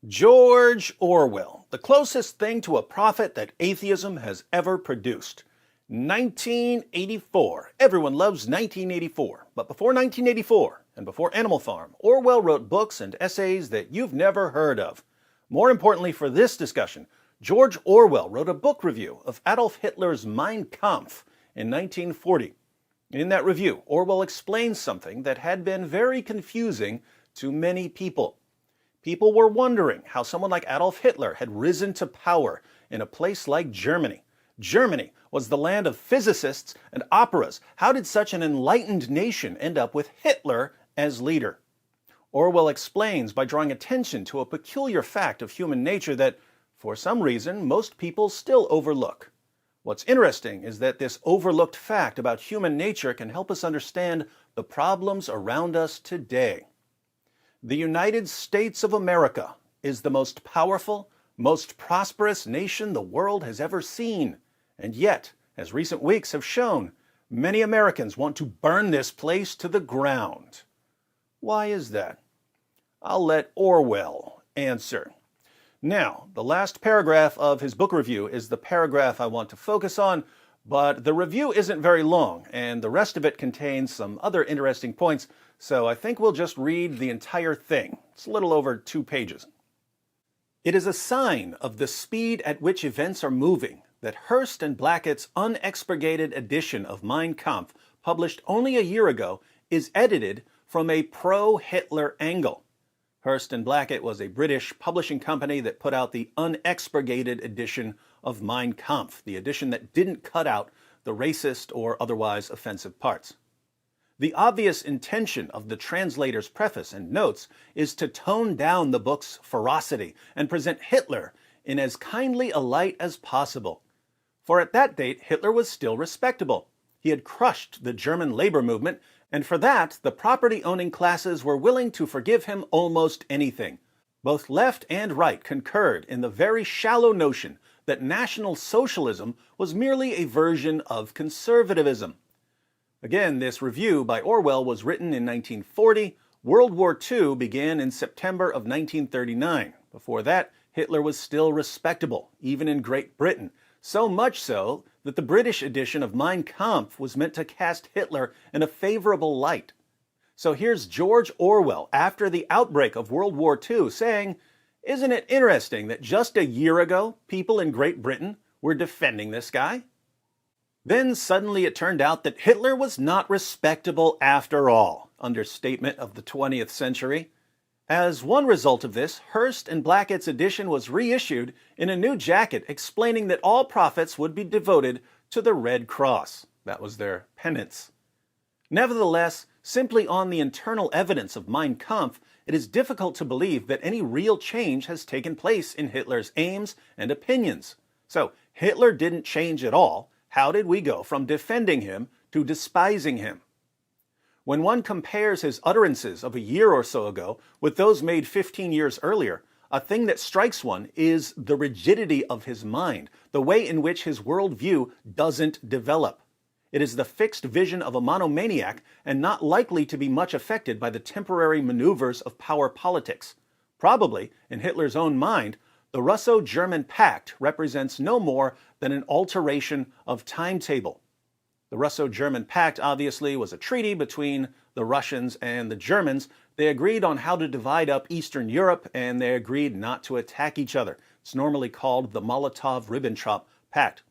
George Orwell, the closest thing to a prophet that atheism has ever produced. 1984. Everyone loves 1984. But before 1984, and before Animal Farm, Orwell wrote books and essays that you've never heard of. More importantly for this discussion, George Orwell wrote a book review of Adolf Hitler's Mein Kampf in 1940. In that review, Orwell explains something that had been very confusing to many people. People were wondering how someone like Adolf Hitler had risen to power in a place like Germany. Germany was the land of physicists and operas. How did such an enlightened nation end up with Hitler as leader? Orwell explains by drawing attention to a peculiar fact of human nature that, for some reason, most people still overlook. What's interesting is that this overlooked fact about human nature can help us understand the problems around us today. The United States of America is the most powerful, most prosperous nation the world has ever seen. And yet, as recent weeks have shown, many Americans want to burn this place to the ground. Why is that? I'll let Orwell answer. Now, the last paragraph of his book review is the paragraph I want to focus on, but the review isn't very long, and the rest of it contains some other interesting points, so I think we'll just read the entire thing. It's a little over 2 pages. It is a sign of the speed at which events are moving that Hearst and Blackett's unexpurgated edition of Mein Kampf, published only a year ago, is edited from a pro-Hitler angle. Hearst and Blackett was a British publishing company that put out the unexpurgated edition of Mein Kampf, the edition that didn't cut out the racist or otherwise offensive parts. The obvious intention of the translator's preface and notes is to tone down the book's ferocity and present Hitler in as kindly a light as possible. For at that date, Hitler was still respectable. He had crushed the German labor movement, and for that, the property-owning classes were willing to forgive him almost anything. Both left and right concurred in the very shallow notion that National Socialism was merely a version of conservatism. Again, this review by Orwell was written in 1940. World War II began in September of 1939. Before that, Hitler was still respectable, even in Great Britain. So much so that the British edition of Mein Kampf was meant to cast Hitler in a favorable light. So here's George Orwell after the outbreak of World War II saying, "Isn't it interesting that just a year ago, people in Great Britain were defending this guy?" Then suddenly it turned out that Hitler was not respectable after all. Understatement of the 20th century. As one result of this, Hearst and Blackett's edition was reissued in a new jacket explaining that all profits would be devoted to the Red Cross. That was their penance. Nevertheless, simply on the internal evidence of Mein Kampf, it is difficult to believe that any real change has taken place in Hitler's aims and opinions. So, Hitler didn't change at all. How did we go from defending him to despising him? When one compares his utterances of a year or so ago with those made 15 years earlier, a thing that strikes one is the rigidity of his mind, the way in which his worldview doesn't develop. It is the fixed vision of a monomaniac and not likely to be much affected by the temporary maneuvers of power politics. Probably, in Hitler's own mind, the Russo-German Pact represents no more than an alteration of timetable. The Russo-German Pact obviously was a treaty between the Russians and the Germans. They agreed on how to divide up Eastern Europe, and they agreed not to attack each other. It's normally called the Molotov-Ribbentrop Pact.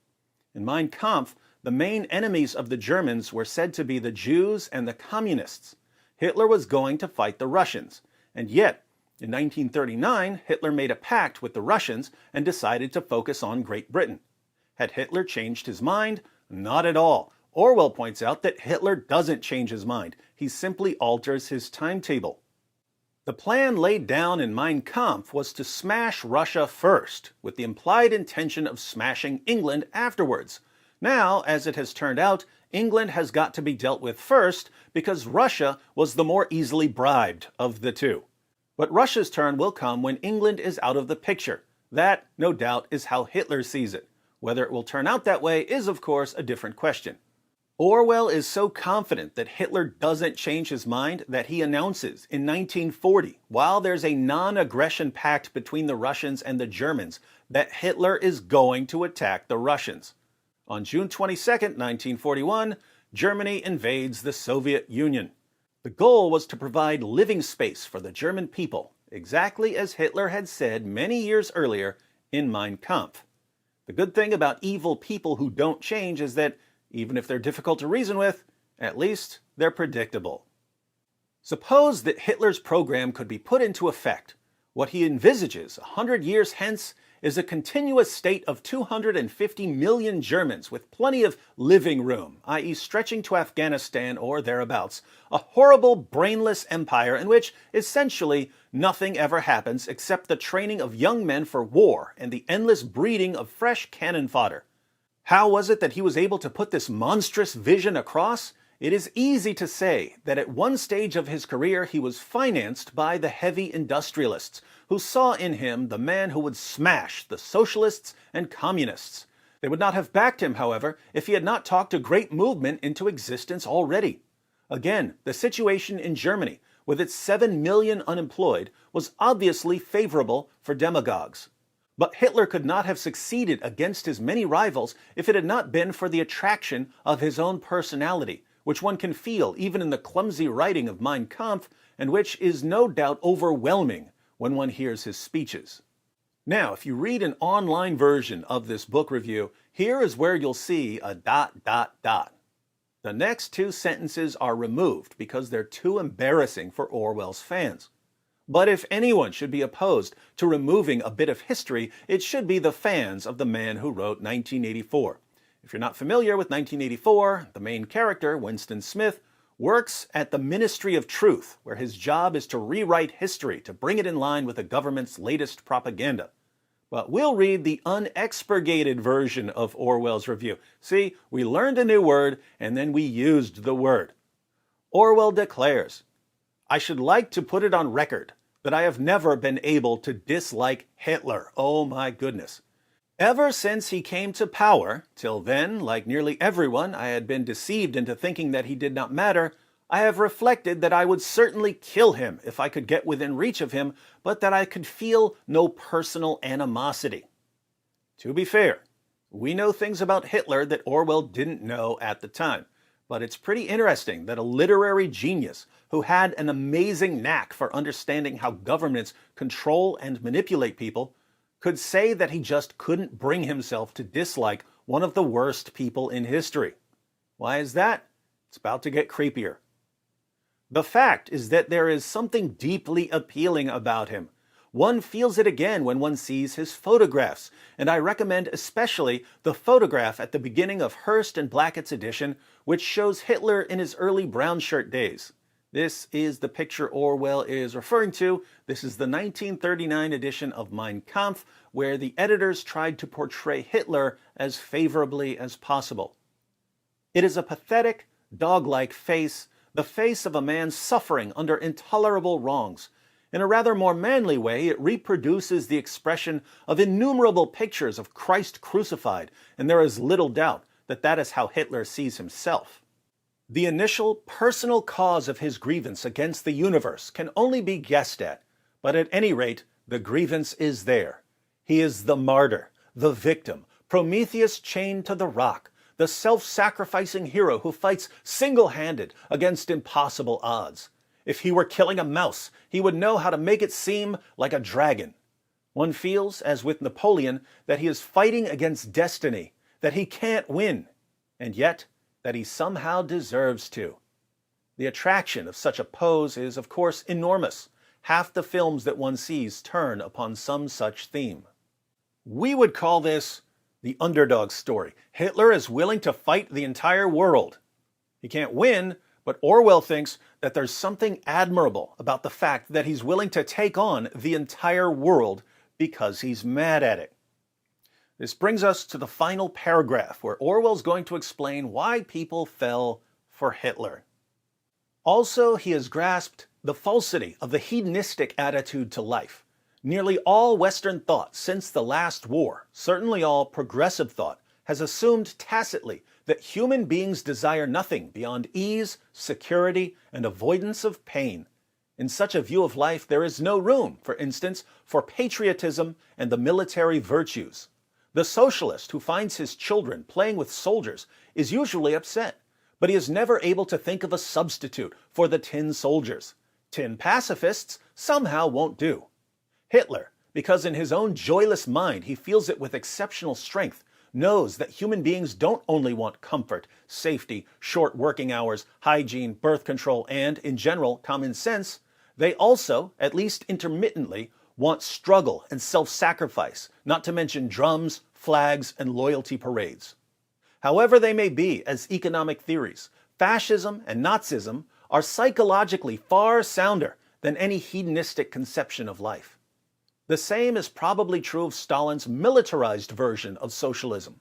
In Mein Kampf, the main enemies of the Germans were said to be the Jews and the Communists. Hitler was going to fight the Russians. And yet, in 1939, Hitler made a pact with the Russians and decided to focus on Great Britain. Had Hitler changed his mind? Not at all. Orwell points out that Hitler doesn't change his mind. He simply alters his timetable. The plan laid down in Mein Kampf was to smash Russia first, with the implied intention of smashing England afterwards. Now, as it has turned out, England has got to be dealt with first because Russia was the more easily bribed of the two. But Russia's turn will come when England is out of the picture. That, no doubt, is how Hitler sees it. Whether it will turn out that way is, of course, a different question. Orwell is so confident that Hitler doesn't change his mind that he announces in 1940, while there's a non-aggression pact between the Russians and the Germans, that Hitler is going to attack the Russians. On June 22, 1941, Germany invades the Soviet Union. The goal was to provide living space for the German people, exactly as Hitler had said many years earlier in Mein Kampf. The good thing about evil people who don't change is that even if they're difficult to reason with, at least they're predictable. Suppose that Hitler's program could be put into effect. What he envisages 100 years hence is a continuous state of 250 million Germans with plenty of living room, i.e. stretching to Afghanistan or thereabouts, a horrible, brainless empire in which, essentially, nothing ever happens except the training of young men for war and the endless breeding of fresh cannon fodder. How was it that he was able to put this monstrous vision across? It is easy to say that at one stage of his career he was financed by the heavy industrialists, who saw in him the man who would smash the socialists and communists. They would not have backed him, however, if he had not talked a great movement into existence already. Again, the situation in Germany, with its 7 million unemployed, was obviously favorable for demagogues. But Hitler could not have succeeded against his many rivals if it had not been for the attraction of his own personality, which one can feel even in the clumsy writing of Mein Kampf, and which is no doubt overwhelming when one hears his speeches. Now, if you read an online version of this book review, here is where you'll see a ... The next two sentences are removed because they're too embarrassing for Orwell's fans. But if anyone should be opposed to removing a bit of history, it should be the fans of the man who wrote 1984. If you're not familiar with 1984, the main character, Winston Smith, works at the Ministry of Truth, where his job is to rewrite history to bring it in line with the government's latest propaganda. But we'll read the unexpurgated version of Orwell's review. See, we learned a new word, and then we used the word. Orwell declares, "I should like to put it on record that I have never been able to dislike Hitler." Oh my goodness. Ever since he came to power, till then, like nearly everyone, I had been deceived into thinking that he did not matter. I have reflected that I would certainly kill him if I could get within reach of him, but that I could feel no personal animosity. To be fair, we know things about Hitler that Orwell didn't know at the time. But it's pretty interesting that a literary genius who had an amazing knack for understanding how governments control and manipulate people could say that he just couldn't bring himself to dislike one of the worst people in history. Why is that? It's about to get creepier. The fact is that there is something deeply appealing about him. One feels it again when one sees his photographs, and I recommend especially the photograph at the beginning of Hearst and Blackett's edition, which shows Hitler in his early brown shirt days. This is the picture Orwell is referring to. This is the 1939 edition of Mein Kampf, where the editors tried to portray Hitler as favorably as possible. It is a pathetic, dog-like face, the face of a man suffering under intolerable wrongs. In a rather more manly way, it reproduces the expression of innumerable pictures of Christ crucified, and there is little doubt that that is how Hitler sees himself. The initial personal cause of his grievance against the universe can only be guessed at, but at any rate, the grievance is there. He is the martyr, the victim, Prometheus chained to the rock, the self-sacrificing hero who fights single-handed against impossible odds. If he were killing a mouse, he would know how to make it seem like a dragon. One feels, as with Napoleon, that he is fighting against destiny, that he can't win, and yet that he somehow deserves to. The attraction of such a pose is, of course, enormous. Half the films that one sees turn upon some such theme. We would call this the underdog story. Hitler is willing to fight the entire world. He can't win, but Orwell thinks that there's something admirable about the fact that he's willing to take on the entire world because he's mad at it. This brings us to the final paragraph, where Orwell's going to explain why people fell for Hitler. Also, he has grasped the falsity of the hedonistic attitude to life. Nearly all Western thought since the last war, certainly all progressive thought, has assumed tacitly that human beings desire nothing beyond ease, security, and avoidance of pain. In such a view of life, there is no room, for instance, for patriotism and the military virtues. The socialist who finds his children playing with soldiers is usually upset, but he is never able to think of a substitute for the tin soldiers. Tin pacifists somehow won't do. Hitler, because in his own joyless mind he feels it with exceptional strength, knows that human beings don't only want comfort, safety, short working hours, hygiene, birth control, and, in general, common sense. They also, at least intermittently, want struggle and self-sacrifice, not to mention drums, flags, and loyalty parades. However they may be as economic theories, fascism and Nazism are psychologically far sounder than any hedonistic conception of life. The same is probably true of Stalin's militarized version of socialism.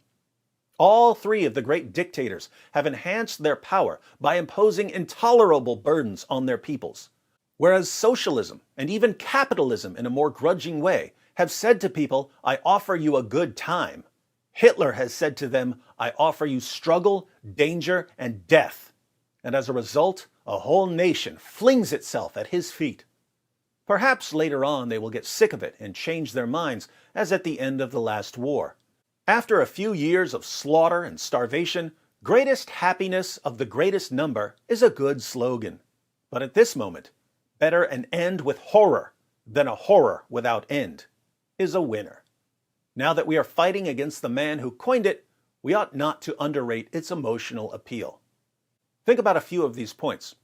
All three of the great dictators have enhanced their power by imposing intolerable burdens on their peoples, whereas socialism, and even capitalism in a more grudging way, have said to people, "I offer you a good time." Hitler has said to them, "I offer you struggle, danger, and death." And as a result, a whole nation flings itself at his feet. Perhaps later on they will get sick of it and change their minds, as at the end of the last war. After a few years of slaughter and starvation, greatest happiness of the greatest number is a good slogan. But at this moment, better an end with horror than a horror without end is a winner. Now that we are fighting against the man who coined it, we ought not to underrate its emotional appeal. Think about a few of these points.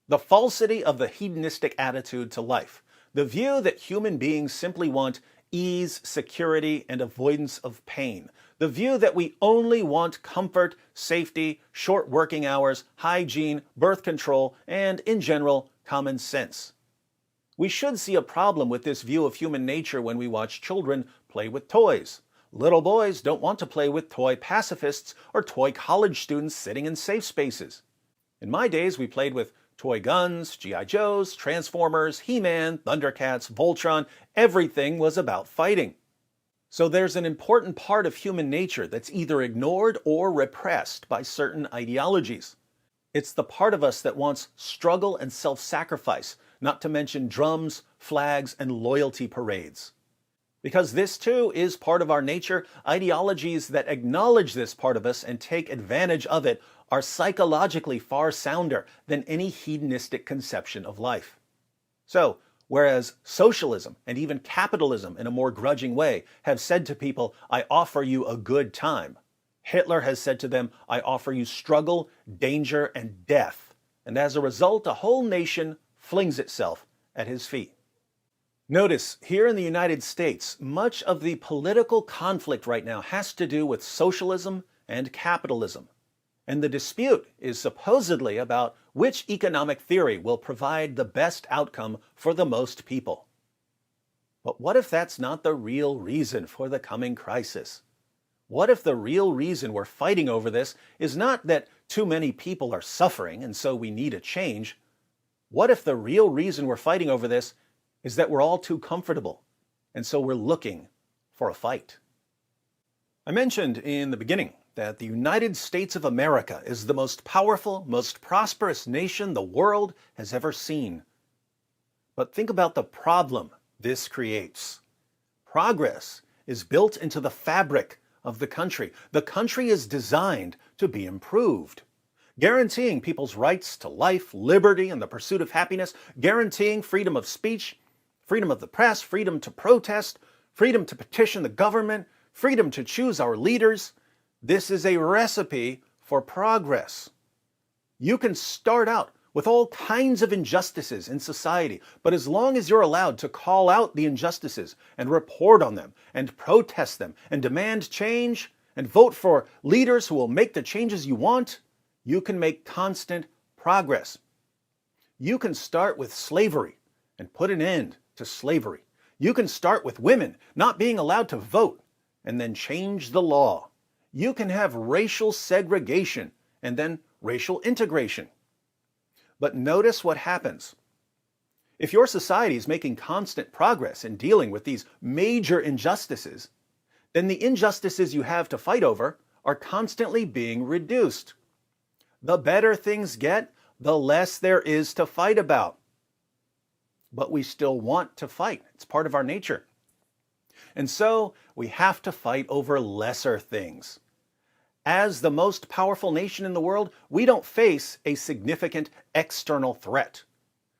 The falsity of the hedonistic attitude to life, the view that human beings simply want ease, security, and avoidance of pain, the view that we only want comfort, safety, short working hours, hygiene, birth control, and, in general, common sense. We should see a problem with this view of human nature when we watch children play with toys. Little boys don't want to play with toy pacifists or toy college students sitting in safe spaces. In my days, we played with toy guns, G.I. Joes, Transformers, He-Man, Thundercats, Voltron. Everything was about fighting. So there's an important part of human nature that's either ignored or repressed by certain ideologies. It's the part of us that wants struggle and self-sacrifice, not to mention drums, flags, and loyalty parades. Because this too is part of our nature, ideologies that acknowledge this part of us and take advantage of it are psychologically far sounder than any hedonistic conception of life. So, whereas socialism and even capitalism in a more grudging way have said to people, "I offer you a good time," Hitler has said to them, "I offer you struggle, danger, and death." And as a result, a whole nation flings itself at his feet. Notice, here in the United States, much of the political conflict right now has to do with socialism and capitalism. And the dispute is supposedly about which economic theory will provide the best outcome for the most people. But what if that's not the real reason for the coming crisis? What if the real reason we're fighting over this is not that too many people are suffering and so we need a change? What if the real reason we're fighting over this is that we're all too comfortable and so we're looking for a fight? I mentioned in the beginning that the United States of America is the most powerful, most prosperous nation the world has ever seen. But think about the problem this creates. Progress is built into the fabric of the country. The country is designed to be improved, guaranteeing people's rights to life, liberty, and the pursuit of happiness, guaranteeing freedom of speech, freedom of the press, freedom to protest, freedom to petition the government, freedom to choose our leaders. This is a recipe for progress. You can start out with all kinds of injustices in society, but as long as you're allowed to call out the injustices and report on them and protest them and demand change and vote for leaders who will make the changes you want, you can make constant progress. You can start with slavery and put an end to slavery. You can start with women not being allowed to vote and then change the law. You can have racial segregation and then racial integration. But notice what happens. If your society is making constant progress in dealing with these major injustices, then the injustices you have to fight over are constantly being reduced. The better things get, the less there is to fight about. But we still want to fight. It's part of our nature. And so we have to fight over lesser things. As the most powerful nation in the world, we don't face a significant external threat.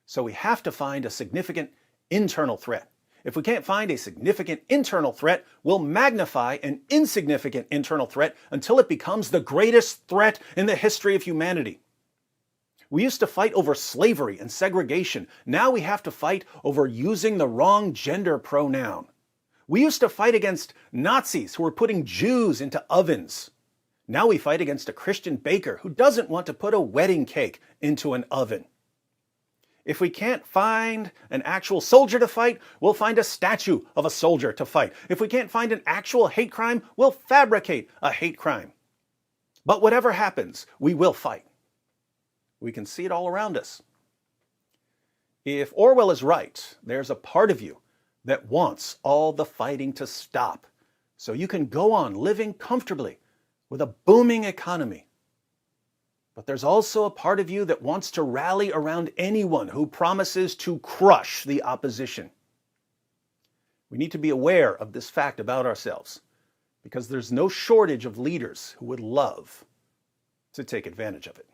So we have to find a significant internal threat. If we can't find a significant internal threat, we'll magnify an insignificant internal threat until it becomes the greatest threat in the history of humanity. We used to fight over slavery and segregation. Now we have to fight over using the wrong gender pronoun. We used to fight against Nazis who were putting Jews into ovens. Now we fight against a Christian baker who doesn't want to put a wedding cake into an oven. If we can't find an actual soldier to fight, we'll find a statue of a soldier to fight. If we can't find an actual hate crime, we'll fabricate a hate crime. But whatever happens, we will fight. We can see it all around us. If Orwell is right, there's a part of you that wants all the fighting to stop so you can go on living comfortably with a booming economy. But there's also a part of you that wants to rally around anyone who promises to crush the opposition. We need to be aware of this fact about ourselves, because there's no shortage of leaders who would love to take advantage of it.